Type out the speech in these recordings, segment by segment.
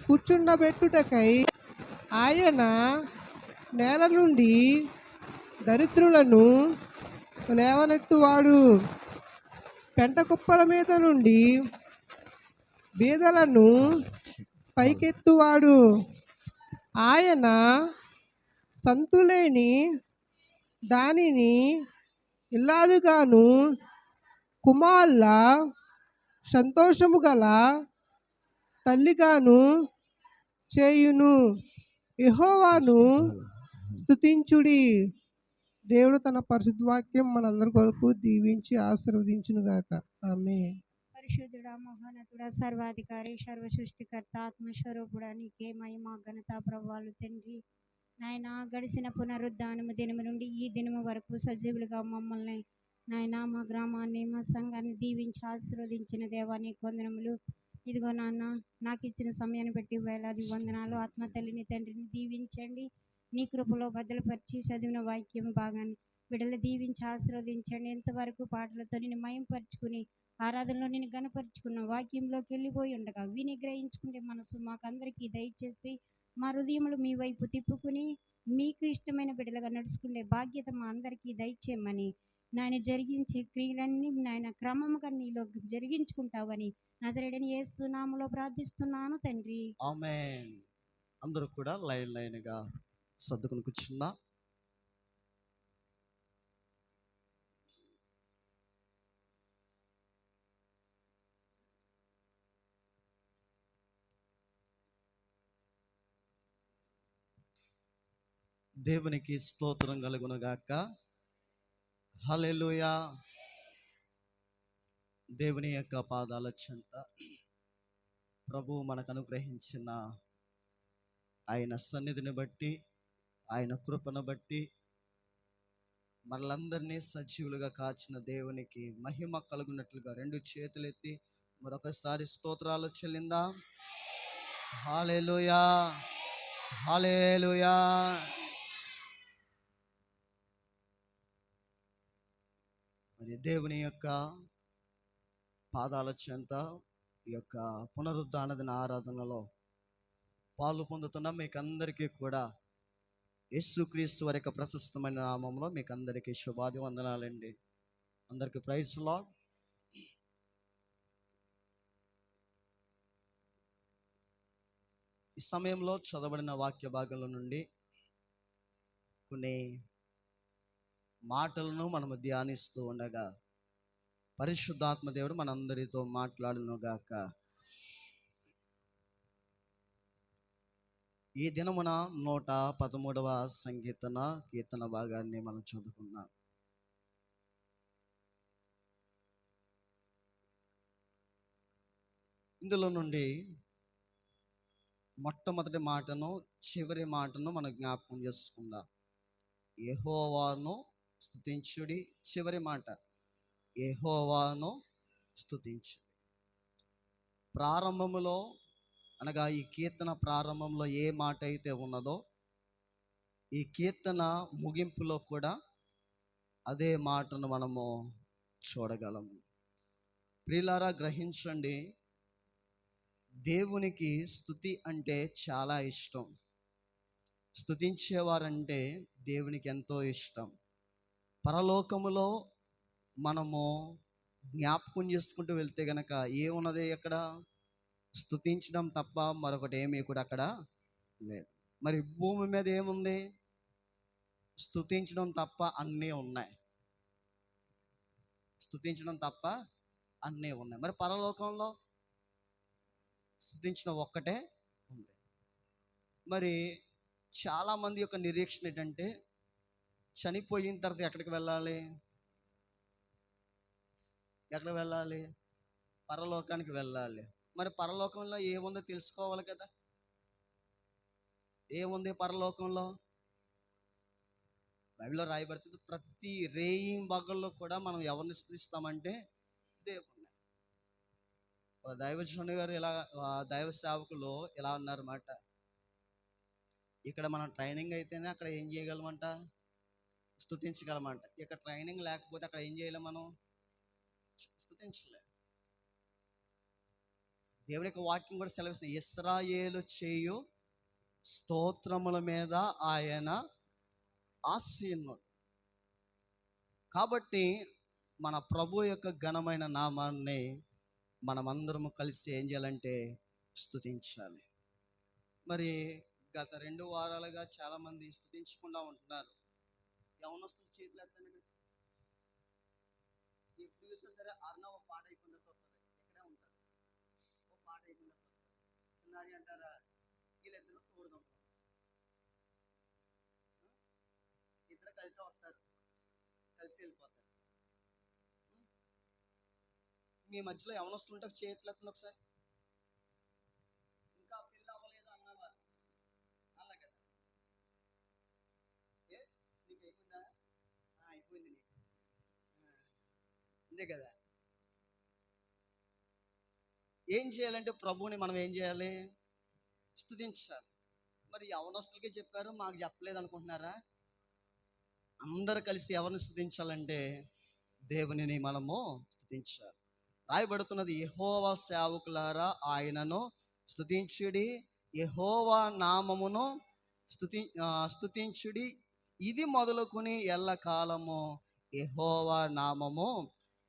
కూర్చుండబెట్టుటకై ఆయన నేల నుండి దరిద్రులను లేవనెత్తువాడు. పెంట కుప్పల మీద నుండి బీదలను పైకెత్తువాడు. ఆయన సంతులేని దానిని ఇల్లాలుగాను, కుమారుల సంతోషము గల తల్లిగాను చేయును. యెహోవాను స్తుతించుడి. దేవుడు తన పరిశుద్ధ వాక్యం మనందరి కొరకు దీవించి ఆశీర్వదించునుగాక. ఆమేన్. పరిశుద్ధుడా, మహోన్నతుడా, సర్వాధికారి, సర్వ సృష్టికర్త, ఆత్మస్వరూపుడా, నీకే మహిమ ఘనత ప్రభావాలు తండ్రి. నాయన గడిచిన పునరుద్ధానము దినము నుండి ఈ దినము వరకు సజీవులుగా మమ్మల్ని నాయన మా గ్రామాన్ని మా సంఘాన్ని దీవించి ఆశీర్వదించిన దేవా నీ వందనములు. ఇదిగో నాన్న, నాకు ఇచ్చిన సమయాన్ని బట్టి వేలాది వందనాలు. ఆత్మ తల్లిని తండ్రిని దీవించండి, నీ కృపలో బద్దలుపరిచి చదివిన వాక్యం భాగాన్ని బిడ్డలు దీవించి ఆశీర్వదించండి. ఎంతవరకు పాటలతో నిన్ను మయంపరుచుకుని ఆరాధనలో నేను గనపరుచుకున్న వాక్యంలోకి వెళ్ళిపోయి ఉండగా విని గ్రహించుకుంటే మనసు మాకందరికీ దయచేసి మా హృదయములు మీ వైపు తిప్పుకుని మీకు ఇష్టమైన బిడ్డలుగా నడుచుకునే బాధ్యత మా అందరికీ దయచేయమని, నాయన జరిగించే క్రియలన్నీ నాయన క్రమముగా నీలో జరిగించుకుంటావని నజరేయుడైన యేసు నామములో ప్రార్థిస్తున్నాను తండ్రి. ఆమేన్. అందరూ కూడా లైన్గా సర్దుకుని కూర్చున్నా. దేవునికి స్తోత్రం కలుగునుగాక. హల్లెలూయా. దేవుని యొక్క పాదాల చెంత ప్రభువు మనకు అనుగ్రహించిన ఆయన సన్నిధిని బట్టి, ఆయన కృపను బట్టి మనలందరినీ సజీవులుగా కాచిన దేవునికి మహిమ కలుగునట్లుగా రెండు చేతులెత్తి మరొకసారి స్తోత్రాలు చెల్లిందాం. హల్లెలూయా, హల్లెలూయా. మరి దేవుని యొక్క పాదాల చెంత ఈ యొక్క పునరుద్ధాన దిన ఆరాధనలో పాలు పొందుతున్న మీకు అందరికీ కూడా యేసుక్రీస్తు వారి యొక్క ప్రశస్తమైన నామంలో మీకు అందరికీ శుభాది వందనాలండి. అందరికీ ప్రైజ్ లార్డ్. ఈ సమయంలో చదవబడిన వాక్య భాగంలో నుండి కొన్ని మాటలను మనము ధ్యానిస్తూ ఉండగా పరిశుద్ధాత్మ దేవుడు మనందరితో మాట్లాడునుగాక. ఈ దినమున 113వ సంకీర్తన కీర్తన భాగాన్ని మనం చదువుకున్నాం. ఇందులో నుండి మొట్టమొదటి మాటను చివరి మాటను మనం జ్ఞాపకం చేసుకుందాం. యెహోవాను స్తుతించుడి. చివరి మాట యెహోవాను స్తుతించుడి. ప్రారంభములో అనగా ఈ కీర్తన ప్రారంభంలో ఏ మాట అయితే ఉన్నదో ఈ కీర్తన ముగింపులో కూడా అదే మాటను మనము చూడగలము. ప్రియులారా, గ్రహించండి, దేవునికి స్తుతి అంటే చాలా ఇష్టం. స్తుతించేవారంటే దేవునికి ఎంతో ఇష్టం. పరలోకములో మనము జ్ఞాపకం చేసుకుంటూ వెళ్తే గనక ఏమున్నది అక్కడ? స్తుతించడం తప్ప మరొకటి ఏమీ కూడా అక్కడ లేదు. మరి భూమి మీద ఏముంది? స్తుతించడం తప్ప అన్నీ ఉన్నాయి. స్తుతించడం తప్ప అన్నీ ఉన్నాయి. మరి పరలోకంలో స్తుతించడం ఒక్కటే ఉంది. మరి చాలామంది యొక్క నిరీక్షణ ఏంటంటే చనిపోయిన తర్వాత ఎక్కడికి వెళ్ళాలి? ఎక్కడికి వెళ్ళాలి? పరలోకానికి వెళ్ళాలి. మరి పరలోకంలో ఏముందో తెలుసుకోవాలి కదా. ఏముంది పరలోకంలో? బైబిల్లో రాయబడుతుంది, ప్రతి రేయింబగల్లో కూడా మనం ఎవరిని స్తుతిస్తామంటే దేవుణ్ణి. దైవజనుని గారు ఇలా, దైవ సేవకులు ఇలా అన్నారన్నమాట. ఇక్కడ మనం ట్రైనింగ్ అయితేనే అక్కడ ఏం చేయగలమంట? స్తుతించగలమంట. ఇక్కడ ట్రైనింగ్ లేకపోతే అక్కడ ఏం చేయలేం? మనం స్తుతించలే. దేవుని యొక్క వాక్యం కూడా సెలవిస్తుంది, ఇశ్రాయేలు చేయు స్తోత్రముల మీద ఆయన ఆసీనుడు. కాబట్టి మన ప్రభు యొక్క ఘనమైన నామాన్ని మనమందరము కలిసి ఏం చేయాలంటే స్తుతించాలి. మరి గత 2 వారాలుగా చాలామంది స్తుతించకుండా ఉంటున్నారు. యవనస్తులు చేతులు ఎత్తండి. ఎప్పుడు చూసినా సరే అర్ణవ పాట అయిపోయిన తర్వాత ఎక్కడే ఉంటారు, ఓ పాట అయిపోయిన చిన్నారి అంటారా, వీళ్ళిద్దరు తోడుదాం, ఇద్దరు కలిసి వస్తారు, కలిసి వెళ్ళిపోతారు. మీ మధ్యలో యవనస్తులు ఉంటే చేతులు ఎత్తండి ఒకసారి. ఇంకా పెళ్ళి అవ్వలేదు అన్నవారు అలా కదా, ఏ నీకు అయిపోయిందా? అయిపోయింది నీకు, అంతే కదా. ఏం చేయాలంటే ప్రభువుని మనం ఏం చేయాలి? స్తుతించాలి. మరి యవనస్తులకే చెప్పారు, మాకు చెప్పలేదు అనుకుంటున్నారా? అందరు కలిసి ఎవరిని స్తుతించాలంటే దేవునిని మనము స్తుతించాలి. రాయబడుతున్నది, యెహోవా సేవకులారా ఆయనను స్తుతించుడి, యెహోవా నామమును స్తుతించుడి, ఇది మొదలుకొని ఎల్లకాలము యెహోవా నామము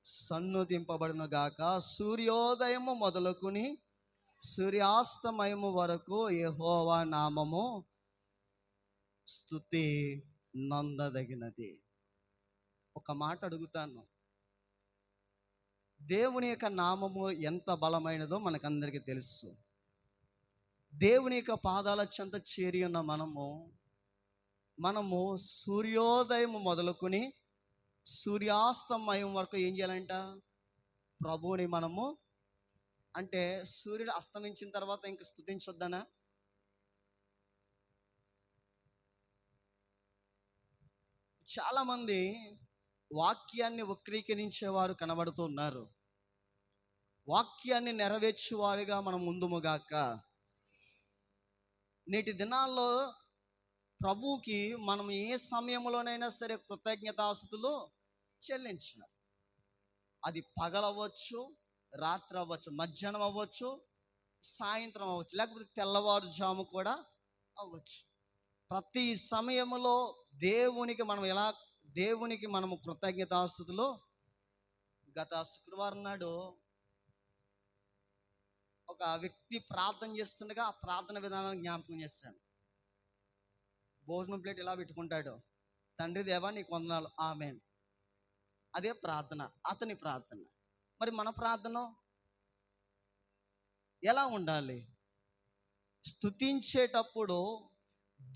సన్నుతింపబడును గాక. సూర్యోదయము మొదలుకొని సూర్యాస్తమయము వరకు యెహోవా నామము స్తుతి నొందదగినది. ఒక మాట అడుగుతాను, దేవుని యొక్క నామము ఎంత బలమైనదో మనకందరికీ తెలుసు. దేవుని యొక్క పాదాల చెంత చేరి ఉన్న మనము సూర్యోదయం మొదలుకొని సూర్యాస్తమయం వరకు ఏం చేయాలంట? ప్రభువుని మనము, అంటే సూర్యుడు అస్తమించిన తర్వాత ఇంక స్తుతించొద్దనా? చాలామంది వాక్యాన్ని వక్రీకరించేవారు కనబడుతున్నారు. వాక్యాన్ని నెరవేర్చేవారుగా మనం ముందుముగాక. నేటి దినాల్లో ప్రభువుకి మనం ఏ సమయంలోనైనా సరే కృతజ్ఞతాస్తుతులు చెల్లించాలి. అది పగలవచ్చు, రాత్రి అవ్వచ్చు, మధ్యాహ్నం అవ్వచ్చు, సాయంత్రం అవ్వచ్చు, లేకపోతే తెల్లవారుజాము కూడా అవ్వచ్చు. ప్రతి సమయంలో దేవునికి మనము కృతజ్ఞతాస్తుతులు. గత శుక్రవారం నాడు ఒక వ్యక్తి ప్రార్థన చేస్తుండగా ఆ ప్రార్థన విధానాన్ని జ్ఞాపకం చేస్తాను. భోజనం ప్లేట్ ఇలా పెట్టుకుంటాడు, తండ్రి దేవా నీకు వందనాలు, ఆమేన్. అదే ప్రార్థన, అతని ప్రార్థన. మరి మన ప్రార్థన ఎలా ఉండాలి? స్తుతించేటప్పుడు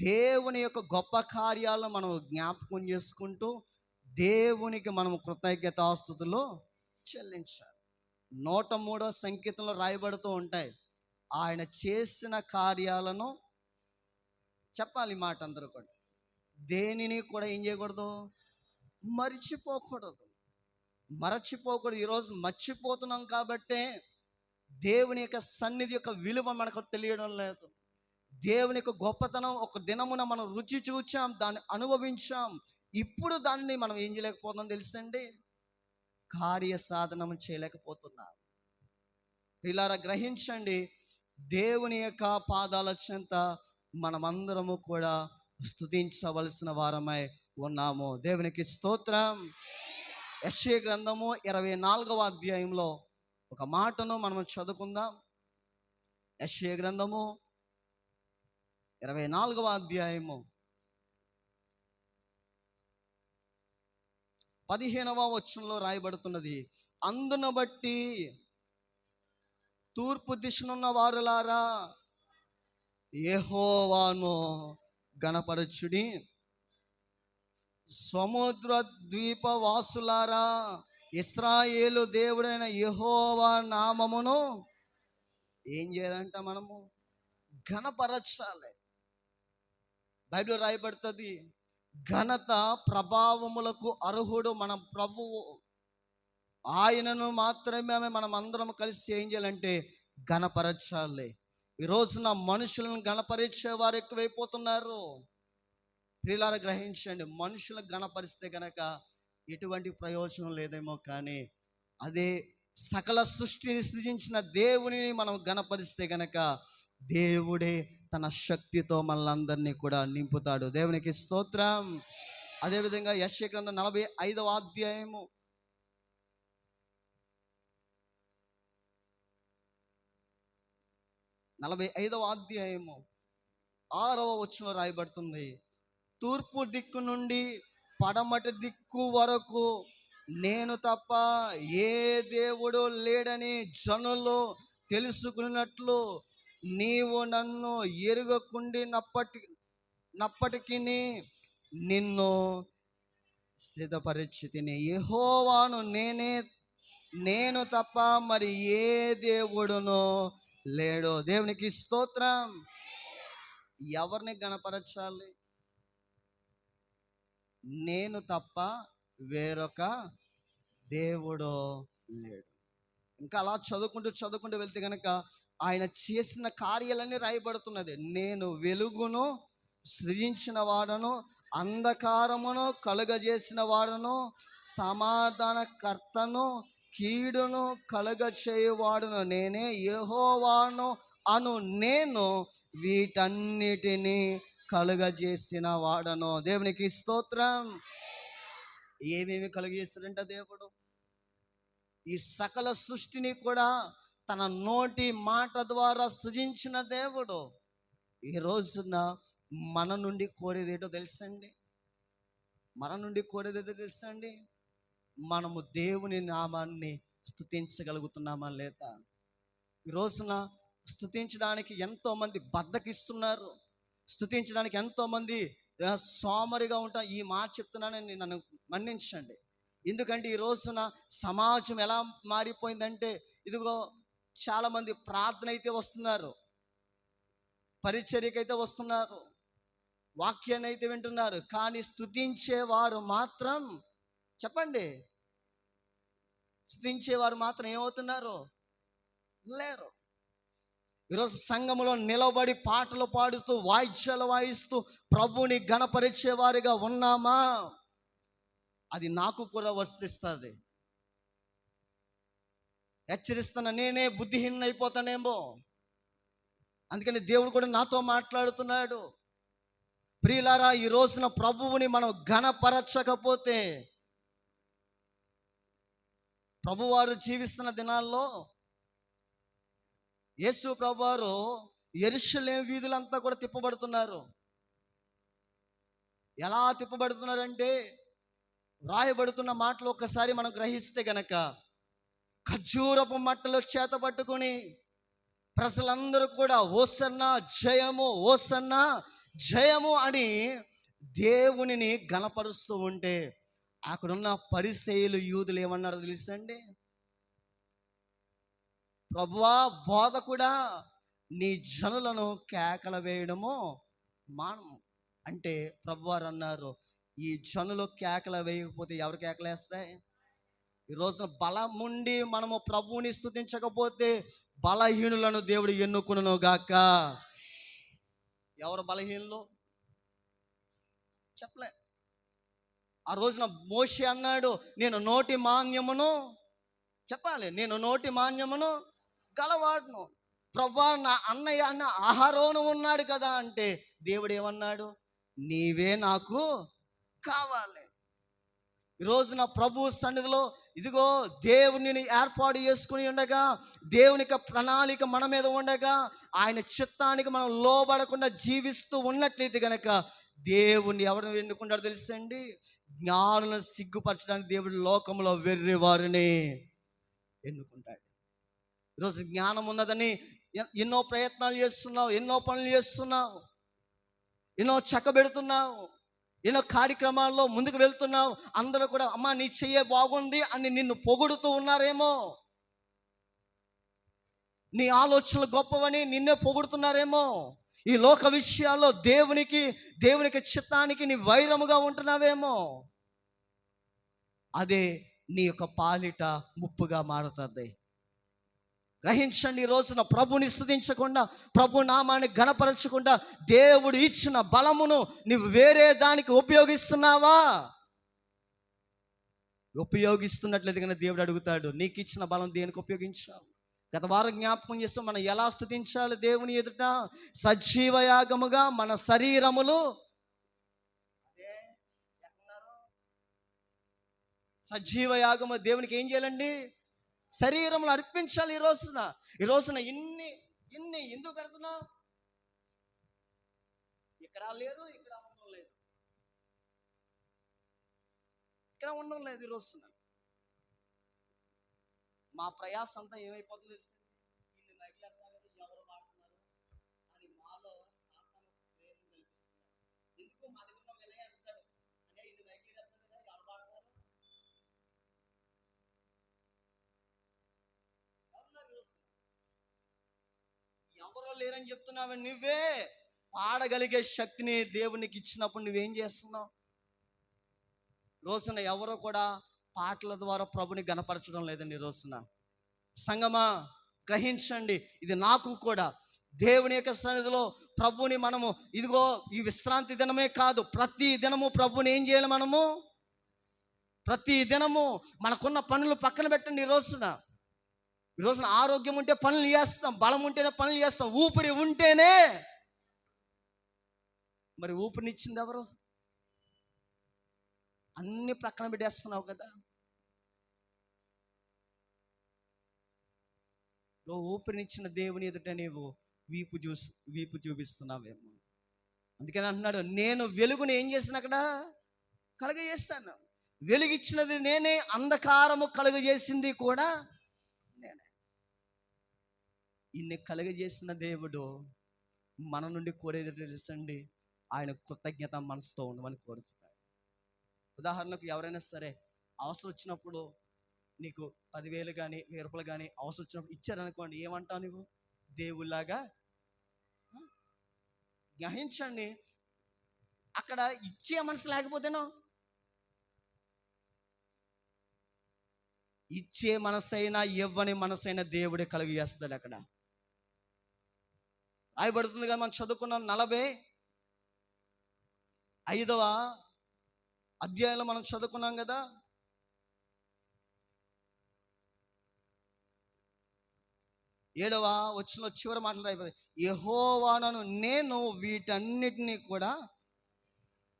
దేవుని యొక్క గొప్ప కార్యాలను మనం జ్ఞాపకం చేసుకుంటూ దేవునికి మనం కృతజ్ఞతాస్తుతులు చెల్లించాలి. 103వ సంకీర్తనలో రాయబడుతూ ఉంటాయి, ఆయన చేసిన కార్యాలను చెప్పాలి. మాట అందరూ కూడా దేనిని కూడా ఏం చేయకూడదు? మర్చిపోకూడదు. ఈరోజు మర్చిపోతున్నాం కాబట్టే దేవుని యొక్క సన్నిధి యొక్క విలువ మనకు తెలియడం లేదు. దేవుని యొక్క గొప్పతనం ఒక దినమున మనం రుచి చూచాం, దాన్ని అనుభవించాం. ఇప్పుడు దాన్ని మనం ఏం చేయలేకపోతున్నాం తెలుసండి? కార్య సాధనం చేయలేకపోతున్నాం. ఇలారా గ్రహించండి, దేవుని యొక్క పాదాల చెంత మనమందరము కూడా స్తుతించవలసిన వారమై ఉన్నాము. దేవునికి స్తోత్రం. యెషయా గ్రంథము 24వ అధ్యాయంలో ఒక మాటను మనం చదువుకుందాం. యెషయా గ్రంథము 24వ అధ్యాయము 15వ వచనంలో రాయబడుతున్నది, అందును బట్టి తూర్పు దిశనున్న వారులారా యెహోవాను గణపరచుడి, సముద్ర ద్వీప వాసులారా ఇశ్రాయేలు దేవుడైన యెహోవా నామమును ఏం చేయాలంట? మనము ఘనపరచాలి. బైబిల్ రాయబడుతుంది, ఘనత ప్రభావములకు అర్హుడు మన ప్రభువు. ఆయనను మాత్రమే మనం అందరం కలిసి ఏం చేయాలంటే ఘనపరచాలి. ఈ రోజున మనుషులను ఘనపరిచే వారు ఎక్కువైపోతున్నారు. ప్రియులారా గ్రహించండి, మనుషులను ఘనపరిస్తే గనక ఎటువంటి ప్రయోజనం లేదేమో, కానీ అదే సకల సృష్టిని సృజించిన దేవునిని మనం గణపరిస్తే గనక దేవుడే తన శక్తితో మనలందరినీ కూడా నింపుతాడు. దేవునికి స్తోత్రం. అదేవిధంగా యెషయా గ్రంథం 45వ అధ్యాయము 45వ అధ్యాయము 6వ వచనంలో రాయబడుతుంది, తూర్పు దిక్కు నుండి పడమటి దిక్కు వరకు నేను తప్ప ఏ దేవుడు లేడని జనులు తెలుసుకున్నట్లు నీవు నన్ను ఎరుగకుండినప్పటికీ నిన్ను సిద్ధపరిచితిని. యెహోవాను నేను తప్ప మరి ఏ దేవుడును లేడు. దేవునికి స్తోత్రం. ఎవరిని గణపరచాలి? నేను తప్ప వేరొక దేవుడు లేడు. ఇంకా అలా చదువుకుంటూ వెళ్తే కనుక ఆయన చేసిన కార్యాలన్నీ రాయబడుతున్నది. నేను వెలుగును సృజించిన వాడను, అంధకారమును కలుగజేసిన వాడను, సమాధానకర్తను, కీడును కలుగచేయువాడును నేనే, యెహోవాను అను నేను వీటన్నిటినీ కలుగజేసిన వాడను. దేవునికి స్తోత్రం. ఏమేమి కలుగజేస్తాడంట దేవుడు? ఈ సకల సృష్టిని కూడా తన నోటి మాట ద్వారా సృజించిన దేవుడు ఈ రోజున మన నుండి కోరేదేటో తెలుసండి? మనము దేవుని నామాన్ని స్తుతించగలుగుతున్నామా లేదా? ఈ రోజున స్తుతించడానికి ఎంతోమంది బద్ధకిస్తున్నారు, స్తుతించడానికి ఎంతోమంది సోమరిగా ఉంటారు. ఈ మాట చెప్తున్నానని నన్ను మన్నించండి. ఎందుకంటే ఈ రోజున సమాజం ఎలా మారిపోయిందంటే, ఇదిగో చాలామంది ప్రార్థన అయితే వస్తున్నారు, పరిచర్యకైతే వస్తున్నారు, వాక్యాన్ని అయితే వింటున్నారు, కానీ స్తుతించేవారు మాత్రం చెప్పండి, స్తుతించేవారు మాత్రం ఏమవుతున్నారు? లేరు. ఈరోజు సంఘములో నిలబడి పాటలు పాడుతూ వాయిద్యాలు వాయిస్తూ ప్రభుని గణపరిచేవారిగా ఉన్నామా? అది నాకు కూడా వర్తిస్తుంది. హెచ్చరిస్తున్నా, నేనే బుద్ధిహీన అయిపోతానేమో. అందుకని దేవుడు కూడా నాతో మాట్లాడుతున్నాడు. ప్రియులారా, ఈ రోజున ప్రభువుని మనం ఘనపరచకపోతే, ప్రభువారు జీవిస్తున్న దినాల్లో యేసు ప్రభువారు యెరూషలేము వీధులంతా కూడా తిప్పబడుతున్నారు. ఎలా తిప్పబడుతున్నారంటే, వ్రాయబడుతున్న మాటలు ఒక్కసారి మనం గ్రహిస్తే గనక, ఖర్జూరపు మట్టలు చేత పట్టుకుని ప్రజలందరూ కూడా హోసన్నా జయము, హోసన్నా జయము అని దేవునిని గణపరుస్తూ ఉంటే, అక్కడున్న పరిసయ్యులు యూదులు ఏమన్నారో తెలుసండి? ప్రభువా, బోధకుడా, నీ జనులను కేకల వేయడము మానము అంటే ప్రభువారు అన్నారు, ఈ జనులు కేకల వేయకపోతే ఎవరు కేకలేస్తాయి? ఈ రోజున బలముండి మనము ప్రభువుని స్తుతించకపోతే బలహీనులను దేవుడు ఎన్నుకును గాక. ఎవరు బలహీనులు? చెప్పలే. ఆ రోజున మోషే అన్నాడు, నేను నోటి మాన్యమును చెప్పాలి, నేను నోటి మాన్యమును గలవాడును. ప్రభువా, నా అన్నయ్య అన్న అహరోను ఉన్నాడు కదా అంటే దేవుడు ఏమన్నాడు? నీవే నాకు కావాలి. ఈ రోజున ప్రభు సన్నిధిలో ఇదిగో దేవునిని ఏర్పాటు చేసుకుని ఉండగా, దేవునికి ప్రణాళిక మన మీద ఉండగా, ఆయన చిత్తానికి మనం లోబడకుండా జీవిస్తూ ఉన్నట్లయితే గనక దేవుణ్ణి ఎవరు ఎన్నుకుంటాడో తెలుసండి? జ్ఞానులను సిగ్గుపరచడానికి దేవుడు లోకంలో వెర్రి వారిని ఎన్నుకుంటాడు. ఈరోజు జ్ఞానం ఉన్నదని ఎన్నో ప్రయత్నాలు చేస్తున్నావు, ఎన్నో పనులు చేస్తున్నావు, ఎన్నో చక్కబెడుతున్నావు, ఎన్నో కార్యక్రమాల్లో ముందుకు వెళ్తున్నావు. అందరూ కూడా అమ్మా నీ చెయ్యే బాగుంది అని నిన్ను పొగుడుతూ ఉన్నారేమో, నీ ఆలోచనలు గొప్పవని నిన్నే పొగుడుతున్నారేమో. ఈ లోక విషయాల్లో దేవునికి చిత్తానికి నీ వైరముగా ఉంటున్నావేమో. అదే నీ యొక్క పాలిట ముప్పుగా మారుతుంది. గ్రహించండి, ఈ రోజున ప్రభుని స్తుతించకుండా, ప్రభు నామాన్ని ఘనపరచకుండా దేవుడు ఇచ్చిన బలమును నీవు వేరే దానికి ఉపయోగిస్తున్నావా? ఉపయోగిస్తున్నట్లయితే కనుక దేవుడు అడుగుతాడు, నీకు ఇచ్చిన బలం దేనికి ఉపయోగించావు? గత వారం జ్ఞాపకం చేస్తాం, మనం ఎలా స్తుతించాలి దేవుని ఎదుట? సజీవ యాగముగా మన శరీరములు, అదే ఎక్కడున్నారు? సజీవ యాగము దేవునికి ఏం చేయాలండి? శరీరములు అర్పించాలి. ఈ రోజున ఇన్ని ఎందుకు పెడుతున్నా? ఇక్కడ లేరు, ఇక్కడ ఉండడం లేదు, ఇక్కడ ఉండడం లేదు. ఈ రోజున మా ప్రయాస అంతా ఏమైపోతుందో తెలుసు, ఇన్ని నగిలేస్తున్నారు కదా, ఎవరు వాడుతున్నారు అని మాలో సాతాను ప్రేరణ కల్పిస్తున్నారు. ఎందుకు మా దగ్గర వినయ అంటాడు, అంటే ఇన్ని నగిలేస్తున్నారు కదా, ఎవరు వాడుతున్నారు? ఎవరో లేరని చెప్తున్నావు. నువ్వే పాడగలిగే శక్తిని దేవునికి ఇచ్చినప్పుడు నువ్వేం చేస్తున్నావు? రోజున ఎవరో కూడా పాటల ద్వారా ప్రభుని గణపరచడం లేదండి. ఈ రోజున సంగమా గ్రహించండి, ఇది నాకు కూడా దేవుని యొక్క సన్నిధిలో ప్రభుని మనము, ఇదిగో ఈ విశ్రాంతి దినమే కాదు, ప్రతి దినము ప్రభుని ఏం చేయాలి? మనము ప్రతి దినము మనకున్న పనులు పక్కన పెట్టండి. ఈ రోజున ఆరోగ్యం ఉంటే పనులు చేస్తాం, బలం ఉంటేనే పనులు చేస్తాం, ఊపిరి ఉంటేనే. మరి ఊపిరినిచ్చింది ఎవరు? అన్ని ప్రక్కన పెట్టేస్తున్నావు కదా. ఊపిరినిచ్చిన దేవుని ఎదుట నీవు వీపు చూపిస్తున్నావేమో. అందుకని అంటున్నాడు, నేను వెలుగుని ఏం చేసిన అక్కడ కలుగజేస్తాను. వెలుగిచ్చినది నేనే, అంధకారము కలుగజేసింది కూడా నేనే. ఇన్ని కలుగజేసిన దేవుడు మన నుండి కోరేది తెలుసండి, ఆయన కృతజ్ఞత మనసుతో ఉండమని కోరుతున్నాడు. ఉదాహరణకు ఎవరైనా సరే అవసరం వచ్చినప్పుడు నీకు 10,000 కానీ 1,000 రూపాయలు కానీ అవసరం వచ్చినప్పుడు ఇచ్చారనుకోండి, ఏమంటావు నువ్వు? దేవుళ్ళలాగా గ్రహించండి. అక్కడ ఇచ్చే మనసు లేకపోతేనో, ఇచ్చే మనసైనా ఇవ్వని మనసైనా దేవుడే కలుగజేస్తాడు. అక్కడ రాయబడుతుంది కదా, మనం చదువుకున్నాం 45వ అధ్యాయంలో మనం చదువుకున్నాం కదా, 7వ వచనంలో చివరి మాటలు రాయబడి, యెహోవాను నేను వీటన్నిటినీ కూడా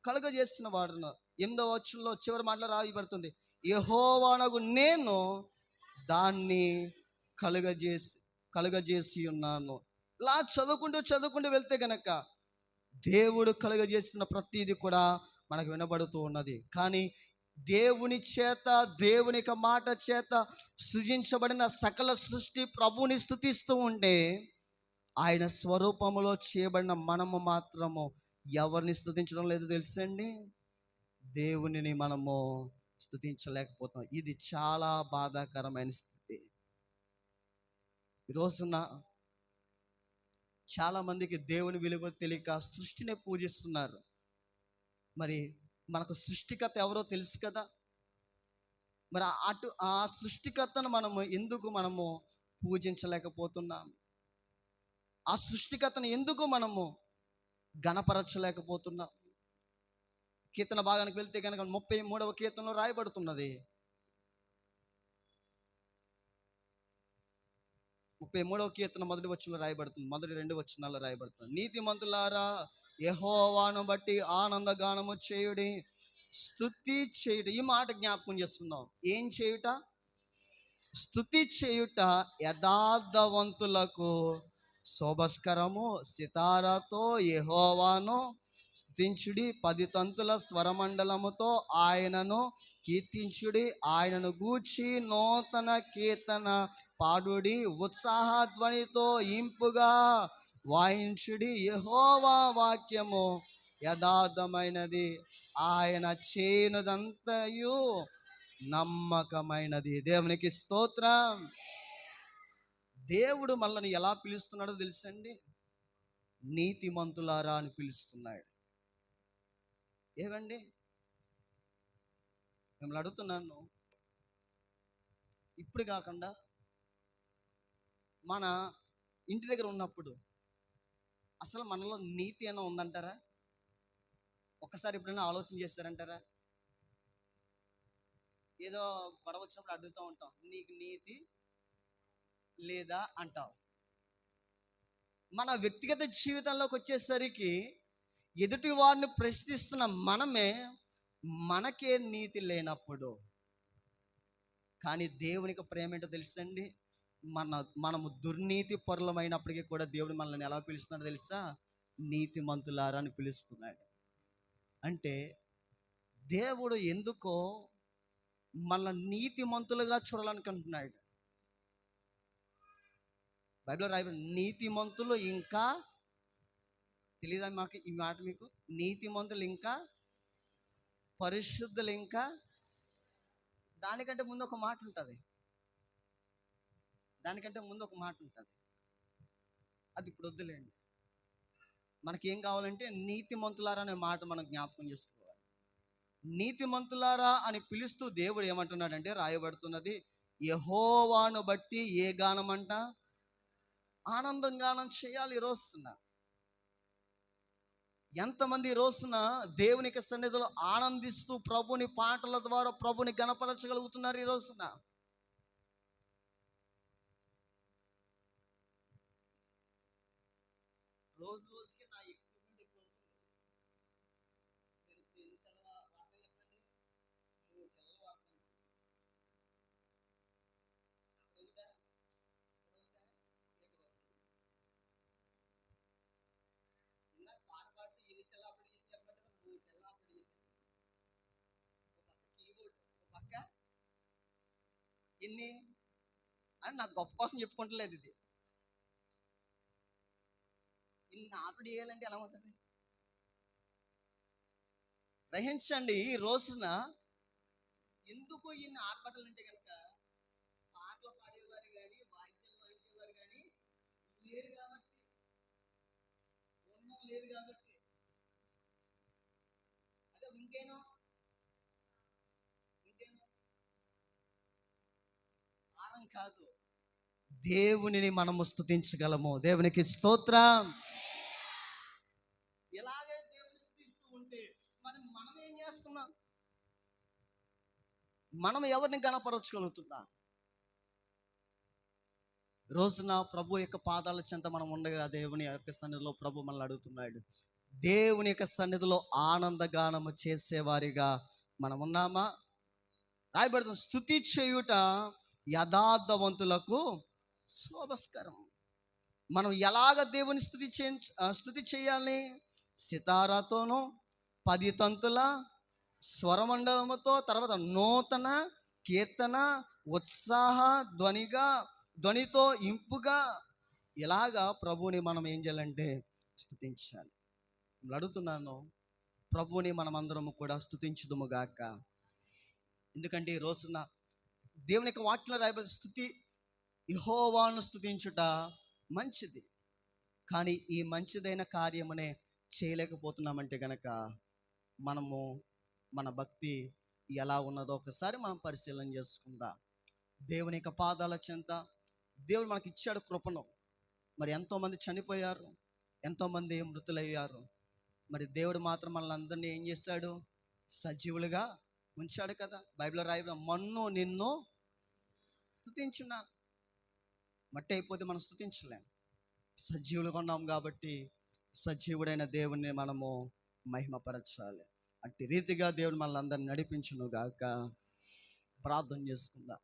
కలుగజేసిన వాడును. 8వ వచనంలో చివరి మాటలు రాయబడుతుంది, యెహోవానగు నేను దాన్ని కలుగజేసి ఉన్నాను. ఇలా చదువుకుంటూ వెళ్తే గనక దేవుడు కలుగజేసిన ప్రతిదీ కూడా మనకు వినబడుతూ ఉన్నది. కానీ దేవుని చేత, దేవుని యొక్క మాట చేత సృజించబడిన సకల సృష్టి ప్రభుని స్తుతిస్తూ ఉంటే, ఆయన స్వరూపములో చేయబడిన మనము మాత్రము ఎవరిని స్తుతించడం లేదు తెలుసండి? దేవునిని మనము స్తుతించలేకపోతాం. ఇది చాలా బాధాకరమైన స్థితి. ఈరోజున చాలా మందికి దేవుని విలువ తెలియక సృష్టినే పూజిస్తున్నారు. మరి మనకు సృష్టికర్త ఎవరో తెలుసు కదా, మరి ఆ సృష్టికర్తను ఎందుకు మనము పూజించలేకపోతున్నాం? ఆ సృష్టికర్తను ఎందుకు మనము గణపరచలేకపోతున్నాం? కీర్తన భాగానికి వెళ్తే కనుక 33వ కీర్తనలో రాయబడుతున్నది, 33వ కీర్తన మొదటి వచనంలో రాయబడుతుంది, మొదటి 2 వచనాల్లో రాయబడుతుంది, నీతిమంతులారా యెహోవాను బట్టి ఆనందగానము చేయుడి, స్తుతి చేయుడి. ఈ మాట జ్ఞాపకం చేస్తున్నాం. ఏం చేయుట? స్తుతి చేయుట యథార్థవంతులకు శోభస్కరము. సితారాతో యెహోవాను స్తుతించుడి, 10 తంతుల స్వరమండలముతో ఆయనను కీర్తించుడి, ఆయనను గూర్చి నూతన కీర్తన పాడుడి, ఉత్సాహధ్వనితో ఇంపుగా వాయించుడి. యెహోవా వాక్యము యథార్థమైనది, ఆయన చేయనుదంతయు నమ్మకమైనది. దేవునికి స్తోత్రం. దేవుడు మనల్ని ఎలా పిలుస్తున్నాడో తెలుసండి? నీతిమంతులారా అని పిలుస్తున్నాడు. ఏవండి, మిమ్మల్ని అడుగుతున్నాను, ఇప్పుడు కాకుండా మన ఇంటి దగ్గర ఉన్నప్పుడు అసలు మనలో నీతి అయినా ఉందంటారా? ఒక్కసారి ఎప్పుడైనా ఆలోచన చేస్తారంటారా? ఏదో గొడవ వచ్చినప్పుడు అడుగుతూ ఉంటాం, నీకు నీతి లేదా అంటాం. మన వ్యక్తిగత జీవితంలోకి వచ్చేసరికి ఎదుటి వారిని ప్రశ్నిస్తున్న మనమే మనకే నీతి లేనప్పుడు. కానీ దేవునికి ప్రేమ ఏంటో తెలుసండి, మనము దుర్నీతి పరులమైనప్పటికీ కూడా దేవుడు మనల్ని ఎలా పిలుస్తున్నాడో తెలుసా? నీతిమంతులారా అని పిలుస్తున్నాడు. అంటే దేవుడు ఎందుకో మనల్ని నీతిమంతులుగా చూడాలనుకుంటున్నాడు. బైబిల్లో రాయబడి నీతిమంతులు ఇంకా తెలియదా మాకు ఈ మాట? మీకు నీతిమంతులు ఇంకా పరిశుద్ధులు ఇంకా, దానికంటే ముందు ఒక మాట ఉంటుంది, అది ఇప్పుడు వద్దులేండి. మనకేం కావాలంటే నీతిమంతులారా అనే మాట మనం జ్ఞాపకం చేసుకోవాలి. నీతిమంతులారా అని పిలుస్తూ దేవుడు ఏమంటున్నాడంటే, రాయబడుతున్నది, యెహోవాను బట్టి ఏ గానం అంట? ఆనందం గానం చేయాలి. ఈ రోజున ఎంతమంది ఈ రోజున దేవునికి సన్నిధిలో ఆనందిస్తూ ప్రభుని పాటల ద్వారా ప్రభుని గణపరచగలుగుతున్నారు? ఈ రోజున రోజు రోజుకి నా ఎక్విప్మెంట్ ఎక్కువ అవుతుంది. ఎన్ని అని నాకు గొప్ప కోసం చెప్పుకుంటలేదు. ఇది ఇన్ని ఆపరేట్ చేయాలంటే ఎలా ఉంటుంది? గ్రహించండి. ఈ రోజున ఎందుకు ఇన్ని ఆర్భాటాలు అంటే కనుక పాటలు పాడేవారు కానీ వాయిద్యాలు వాయించేవారు కానీ లేరు కాబట్టి, ఉండడం లేదు కాబట్టి. అదే ఉంటేనో ఆరం కాదు, దేవునిని మనము స్తుతించగలము. దేవునికి స్తోత్రం. ఎలాగే దేవుని స్తుతిస్తూ ఉంటే మరి మనం ఏం చేస్తున్నాం? మనం ఎవరిని గణపరచగలుగుతున్నాం? రోజున ప్రభు యొక్క పాదాల చెంత మనం ఉండగా దేవుని యొక్క సన్నిధిలో ప్రభు మనల్ని అడుగుతున్నాడు, దేవుని యొక్క సన్నిధిలో ఆనందగానము చేసేవారిగా మనం ఉన్నామా? రాయబడుతుంది, స్తుతి చేయుట యథార్థవంతులకు శోభస్కరం. మనం ఎలాగ దేవుని స్తుతి చేయాలి? సితారాతోనూ 10 తంతుల స్వరమండలముతో, తర్వాత నూతన కీర్తన ఉత్సాహ ధ్వనితో ఇంపుగా, ఇలాగా ప్రభువుని మనం ఏం చేయాలంటే స్తుతించాలి. అడుగుతున్నాను, ప్రభువుని మనం అందరము కూడా స్తుతించుదుము గాక. ఎందుకంటే ఈ రోజున దేవుని యొక్క వాక్యంలో రాయబడిన స్తుతి, యెహోవాను స్తుతించుట మంచిది. కానీ ఈ మంచిదైన కార్యమునే చేయలేకపోతున్నామంటే కనుక మనము మన భక్తి ఎలా ఉన్నదో ఒకసారి మనం పరిశీలన చేసుకుందాం. దేవుని యొక్క పాదాల చెంత దేవుడు మనకి ఇచ్చాడు కృపను. మరి ఎంతోమంది చనిపోయారు, ఎంతోమంది మృతులయ్యారు. మరి దేవుడు మాత్రం మనల్ని అందరినీ ఏం చేశాడు? సజీవులుగా ఉంచాడు కదా. బైబిల్లో రాయబడిన మన్ను నిన్ను స్తుతించున్నా. మట్టి అయిపోతే మనం స్తుతించలేం. సజీవులుగా ఉన్నాం కాబట్టి సజీవుడైన దేవుణ్ణి మనము మహిమపరచాలి. అట్టి రీతిగా దేవుడు మనల్ని అందరిని నడిపించును గాక. ప్రార్థన చేసుకుందాం.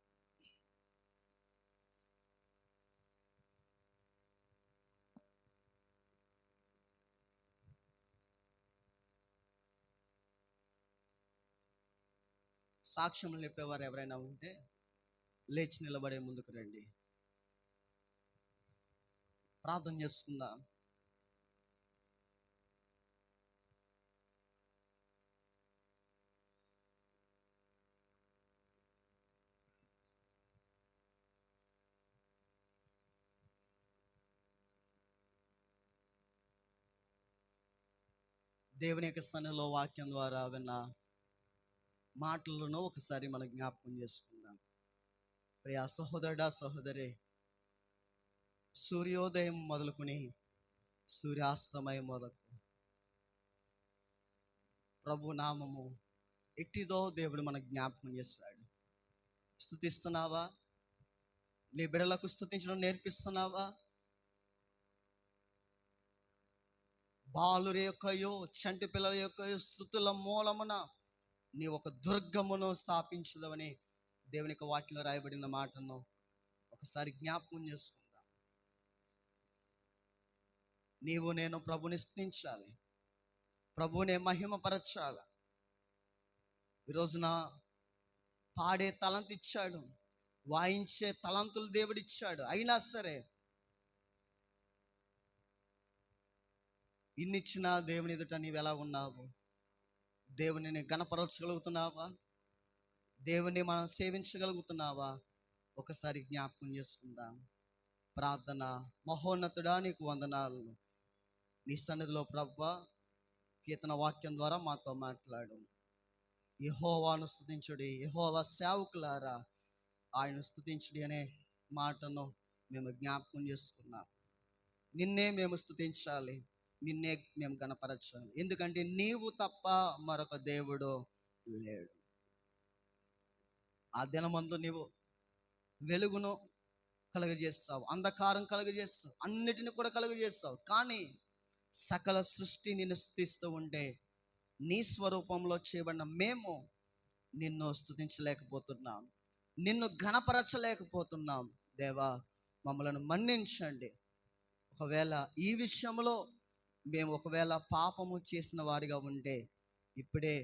సాక్ష్యములు చెప్పేవారు ఎవరైనా ఉంటే లేచి నిలబడే ముందుకు రండి. ప్రార్థన చేసుకుందాం. దేవుని యొక్క సన్నిధిలో వాక్యం ద్వారా విన్న మాటలను ఒకసారి మనం జ్ఞాపకం చేసుకుందాం. ప్రియా సహోదరుడా, సహోదరి, సూర్యోదయం మొదలుకొని సూర్యాస్తమయం వరకు ప్రభు నామము ఎట్టిదో దేవుడు మనకు జ్ఞాపకం చేస్తాడు. స్తుతిస్తున్నావా? నీ బిడ్డలకు స్తుతించడం నేర్పిస్తున్నావా? బాలుర యొక్కయో చంటి పిల్లల యొక్కయో స్తుతుల మూలమున నీ ఒక దుర్గమును స్థాపించదవని దేవునికి వాక్యంలో రాయబడిన మాటను ఒకసారి జ్ఞాపకం చేసుకుందాం. నీవు నేను ప్రభుని స్తుతించాలి, ప్రభువునే మహిమపరచాలి. ఈరోజున పాడే తలంత ఇచ్చాడు, వాయించే తలంతులు దేవుడిచ్చాడు. అయినా సరే ఇన్నిచ్చిన దేవుని ఎదుట నీవు ఎలా ఉన్నావు? దేవునిని గణపరచగలుగుతున్నావా? దేవుని మనం సేవించగలుగుతున్నావా? ఒకసారి జ్ఞాపకం చేసుకుందాం. ప్రార్థన. మహోన్నతుడా, నీకు వందనాలు. నీ సన్నిధిలో ప్రభువా కీర్తన వాక్యం ద్వారా మాతో మాట్లాడు. యెహోవాను స్తుతించుడి, యెహోవా సేవకులారా ఆయన స్తుతించుడి అనే మాటను మేము జ్ఞాపకం చేసుకున్నాం. నిన్నే మేము స్తుతించాలి, నిన్నే మేము గణపరచాలి. ఎందుకంటే నీవు తప్ప మరొక దేవుడు లేడు. ఆ దినమందు నీవు వెలుగును కలుగజేస్తావు, అంధకారం కలుగజేస్తావు, అన్నిటిని కూడా కలుగజేస్తావు. కానీ సకల సృష్టి నిన్ను స్తుతిస్తూ ఉంటే నీ స్వరూపంలో చేయబడిన మేము నిన్ను స్తుతించలేకపోతున్నాం, నిన్ను ఘనపరచలేకపోతున్నాం. దేవా, మమ్మలను మన్నించండి. ఒకవేళ ఈ విషయంలో మేము పాపము చేసిన వారిగా ఉంటే ఇప్పుడే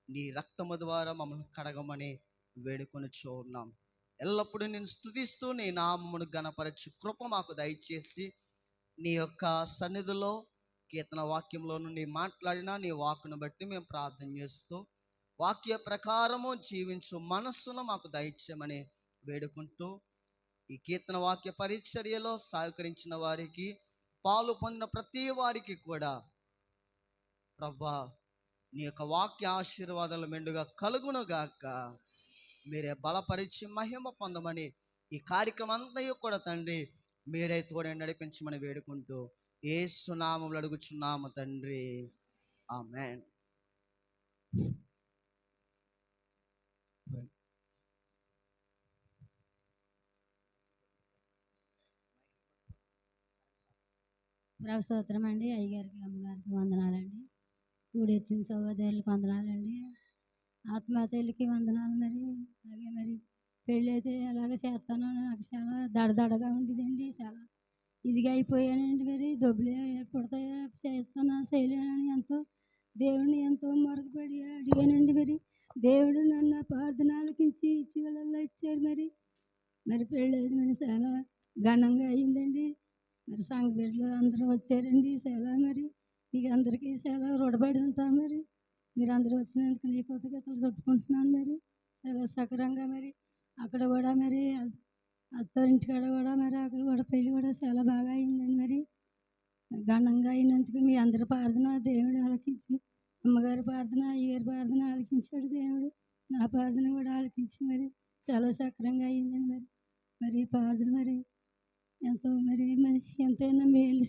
నీ రక్తము ద్వారా మమ్మల్ని కడగమని వేడుకొనిచూ ఉన్నాం. ఎల్లప్పుడూ నేను స్తుతిస్తూ నీ నామమును ఘనపరచు కృప మాకు దయచేసి నీ యొక్క సన్నిధిలో కీర్తన వాక్యంలో నుండి మాట్లాడిన నీ వాక్కును బట్టి మేము ప్రార్థన చేస్తూ వాక్య ప్రకారము జీవించు మనస్సును మాకు దయచేయమని వేడుకుంటూ ఈ కీర్తన వాక్య పరిచర్యలో సహకరించిన వారికి, పాలు పొందిన ప్రతి వారికి కూడా ప్రభువా నీ యొక్క వాక్య ఆశీర్వాదాలు మెండుగా కలుగునుగాక. మీరే బలపరిచి మహిమ పొందమని ఈ కార్యక్రమం అంతయు కూడా తండ్రి మీరే తోడే నడిపించమని వేడుకుంటూ యేసు నామములో అడుగుచున్నాము తండ్రి, ఆమేన్. ప్రభు స్తోత్రం అండి. అయ్యగారికి అమ్మగారికి వందనాలండి. కూడి వచ్చిన సహోదరులకు వందనాలండి. ఆత్మహత్యలకి వందనాలు. మరి అలాగే మరి పెళ్ళి అయితే ఎలాగ చేస్తానో నాకు చాలా దడదడగా ఉండేదండి. చాలా ఇదిగా అయిపోయానండి. మరి దొబ్బులు పుడతాయా, చేస్తానా చేయలేనని దేవుడిని ఎంతో మొరగపడి అడిగానండి. మరి దేవుడు నన్ను ప్రార్థన ఆలకించి ఇచ్చి వాళ్ళల్లో ఇచ్చారు. మరి పెళ్ళి అయితే మరి చాలా ఘనంగా అయిందండి. మరి సంఘ బిడ్డలు అందరూ వచ్చారండి. చాలా మరి మీకు అందరికీ చాలా రుణపడి ఉంటాను. మరి మీరు అందరూ వచ్చినందుకు నీ కృతజ్ఞతలు చెప్పుకుంటున్నాను. మరి చాలా సకరంగా మరి అక్కడ కూడా మరి అత్తారింటికాడ కూడా మరి అక్కడ కూడా పెళ్ళి కూడా చాలా బాగా అయిందండి. మరి ఘనంగా అయినందుకు మీ అందరి ప్రార్థన దేవుడు ఆలకించి, అమ్మగారి ప్రార్థన, అయ్యగారి ప్రార్థన ఆలకించాడు దేవుడు. నా ప్రార్థన కూడా ఆలకించి మరి చాలా సకరంగా అయిందండి. మరి ప్రార్థన మరి ఎంతో మరి ఎంతైనా మేలు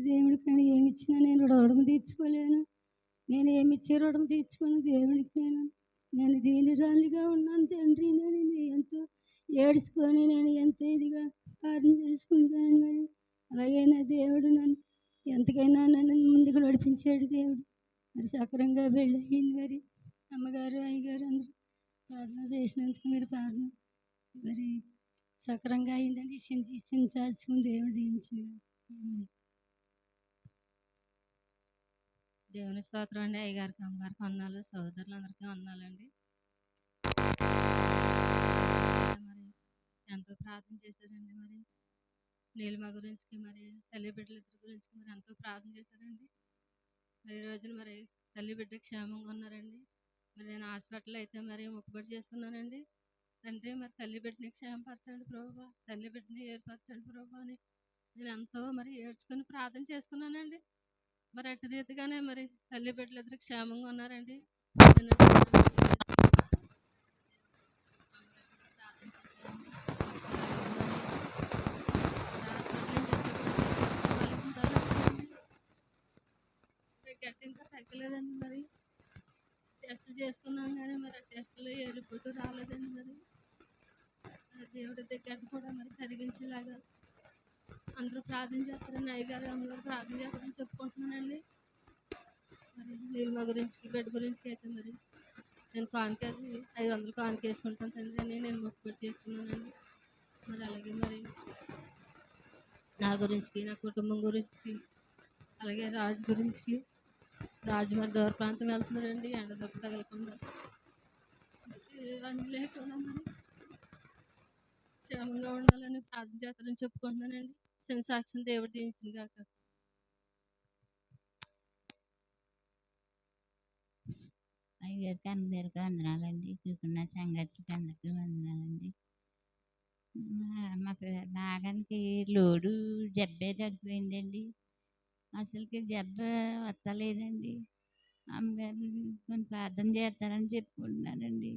దేవుడికి నేను ఏమి ఇచ్చినా నేను రుణం తీర్చుకోలేను. నేను ఏమి ఇచ్చే రుణం తీర్చుకోను దేవుడికి. నేను దీనిరాలిగా ఉన్నాను తండ్రి. నేను ఎంతో ఏడ్చుకొని నేను ఎంతో ఇదిగా ప్రార్థన చేసుకుంటాను. మరి అలాగే నా దేవుడు నన్ను ఎంతకైనా నన్ను ముందుకు నడిపించాడు దేవుడు. మరి సక్రంగా పెళ్ళి అయింది. మరి అమ్మగారు అయ్యగారు అందరూ ప్రార్థన చేసినందుకు మీరు ప్రార్థన మరి సక్రంగా అయిందండి. ఇచ్చిన సాధ్యం దేవుడు దీవించింది. దేవుని స్తోత్రం అండి. అయ్యగారికి అమ్మగారికి వందనాలు, సహోదరులందరికీ వందనాలండి. మరి ఎంతో ప్రార్థన చేశారండి. మరి నీలిమ గురించి, మరి తల్లి బిడ్డలిద్దరి గురించి మరి ఎంతో ప్రార్థన చేశారండి. మరి ఈ రోజున మరి తల్లి బిడ్డ క్షేమంగా ఉన్నారండి. మరి నేను హాస్పిటల్ అయితే మరి మొక్కుబడి చేసుకున్నానండి. అంటే మరి తల్లి బిడ్డని క్షేమపరచండి ప్రభువా, తల్లి బిడ్డని ఏర్పరచండి ప్రభువా అని నేను ఎంతో మరి ఏడ్చుకొని ప్రార్థన చేసుకున్నానండి. మరి అటు రీతిగానే మరి తల్లి బిడ్డలిద్దరు క్షేమంగా ఉన్నారండి. గట్టి ఇంకా తగ్గలేదండి. మరి టెస్టులు చేసుకున్నాం కానీ మరి ఆ టెస్టులో ఏ రిపోర్టు రాలేదండి. మరి దేవుడి దగ్గర కూడా మరి కరిగించేలాగా అందరూ ప్రార్థన చేస్తారని అయ్యగారు అమ్మగారు ప్రార్థన చేస్తారని చెప్పుకుంటున్నానండి. మరి నీలిమ గురించి బిడ్డ గురించి అయితే మరి నేను కానుకేసి 500 కానుకేసుకుంటాను తండ్రి అని నేను మొక్కుబడి చేసుకున్నానండి. మరి అలాగే మరి నా గురించి నా కుటుంబం గురించి అలాగే రాజు గురించి రాజు మరి దూర ప్రాంతం వెళ్తున్నారండి ఎండ దెబ్బ తగలకుండా అన్నీ లేకుండా మరి క్షేమంగా ఉండాలని ప్రార్థన చేస్తారని చెప్పుకుంటున్నానండి. చిన్న సాక్ష్యం దేవుడు దీవించిన గాక. అయ్యగారికి అందరికీ వందనాలండి. చూకున్న సంగతికి అందరికీ వందనాలండి. మా నాగనికి లోడు జబ్బే తగ్గిపోయిందండి. అసలుకి జబ్బ వస్తలేదండి. అమ్మగారు కొన్ని ప్రార్థన చేస్తారని చెప్పుకుంటున్నానండి.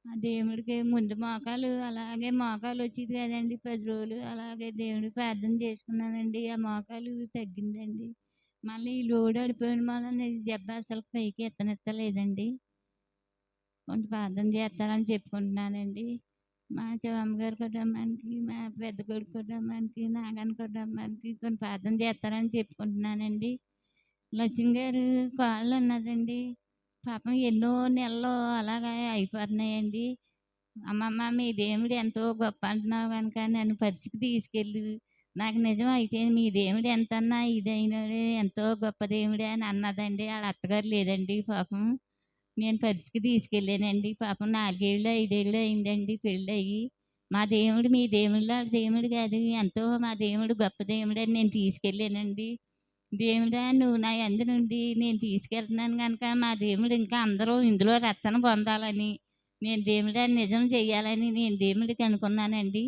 ఆ దేవుడికి ముందు మోకాలు అలాగే మోకాలు వచ్చేది కదండి 10 రోజులు అలాగే దేవుడికి ప్రార్థన చేసుకున్నానండి. ఆ మోకాలు తగ్గిందండి. మళ్ళీ ఈ లోడ్ అడిపోయిన వల్ల జబ్బ అసలు పైకి ఎత్తనెత్తలేదండి. కొంచెం ప్రార్థన చేస్తారని చెప్పుకుంటున్నానండి. మా అమ్మగారి కుటుంబానికి మా పెద్ద కొడుకు కుటుంబానికి నాగన్ కుటుంబానికి కొన్ని ప్రార్థన చేస్తారని చెప్పుకుంటున్నానండి. లక్ష్మి గారు కాళ్ళు ఉన్నదండి. పాపం ఎన్నో నెలలు అలాగా అయిపోతున్నాయండి. అమ్మమ్మ మీ దేవుడు ఎంతో గొప్ప అంటున్నావు కనుక నన్ను పరిస్థితికి తీసుకెళ్ళి నాకు నిజం అయితే మీ దేవుడు ఎంతన్నా ఇదైనడే ఎంతో గొప్ప దేవుడే అని అన్నదండి. వాళ్ళ అత్తగారు లేదండి పాపం. నేను పరిస్థితికి తీసుకెళ్ళానండి. పాపం 4 ఏళ్ళు 5 ఏళ్ళు అయిందండి పెళ్ళి అయ్యి. మా దేవుడు మీ దేవుళ్ళ దేవుడు కాదు ఎంతో మా దేవుడు గొప్ప దేవుడు అని నేను తీసుకెళ్ళానండి. దేవుడా నువ్వు నా యందు నుండి నేను తీసుకెళ్తున్నాను కనుక మా దేవుడు ఇంకా అందరూ ఇందులో రక్షణ పొందాలని నేను దేవుడా నిజం చేయాలని నేను దేవుడికి అనుకున్నానండి.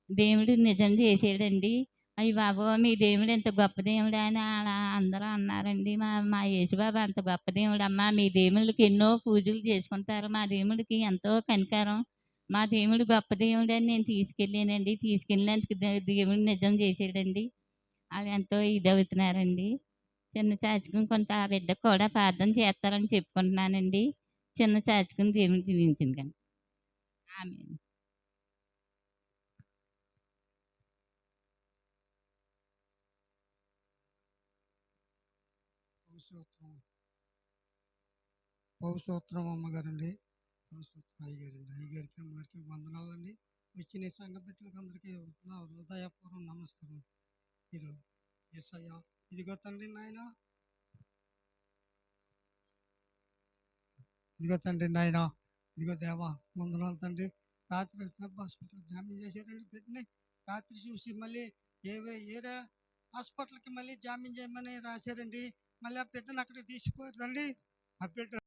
దేవుడు నిజం చేసాడండి. అయ్యి బాబు మీ దేవుడు ఎంత గొప్ప దేవుడు అని అలా అందరూ అన్నారండి. మా యేసుబాబు అంత గొప్ప దేవుడు అమ్మ. మీ దేవుళ్ళకి ఎన్నో పూజలు చేసుకుంటారు. మా దేవుడికి ఎంతో కనికరం. మా దేవుడు గొప్ప దేవుడు అని నేను తీసుకెళ్ళానండి. తీసుకెళ్ళినందుకు దేవుడు నిజం చేసాడండి. వాళ్ళు ఎంతో ఇదవుతున్నారండి. చిన్న చాచుకుని కొంత ఆ బిడ్డకు కూడా ప్రార్థన చేస్తారని చెప్పుకుంటున్నానండి. చిన్న చాచుకుని దేవుని దీవించింది కానీ ఆమేన్. పౌసోత్రం అమ్మగారండి. పౌసోత్రం అయ్యగారండి. అయ్యగారికి అమ్మగారికి వందనాలండి. వచ్చిన సంఘ బిడ్డలకు అందరికీ నా హృదయపూర్వక నమస్కారం. మీరు యేసయ్యా ఇదిగో తండ్రి నాయన, ఇదిగో తండ్రి నాయన, ఇదిగో దేవా వందనాలు తండ్రి. రాత్రి హాస్పిటల్ జాయిన్ చేశారండి బిడ్డని. రాత్రి చూసి మళ్ళీ ఏరే హాస్పిటల్కి మళ్ళీ జాయిన్ చేయమని రాశారండి. మళ్ళీ ఆ బిడ్డను అక్కడికి తీసుకుపోయారండి. ఆ బిడ్డ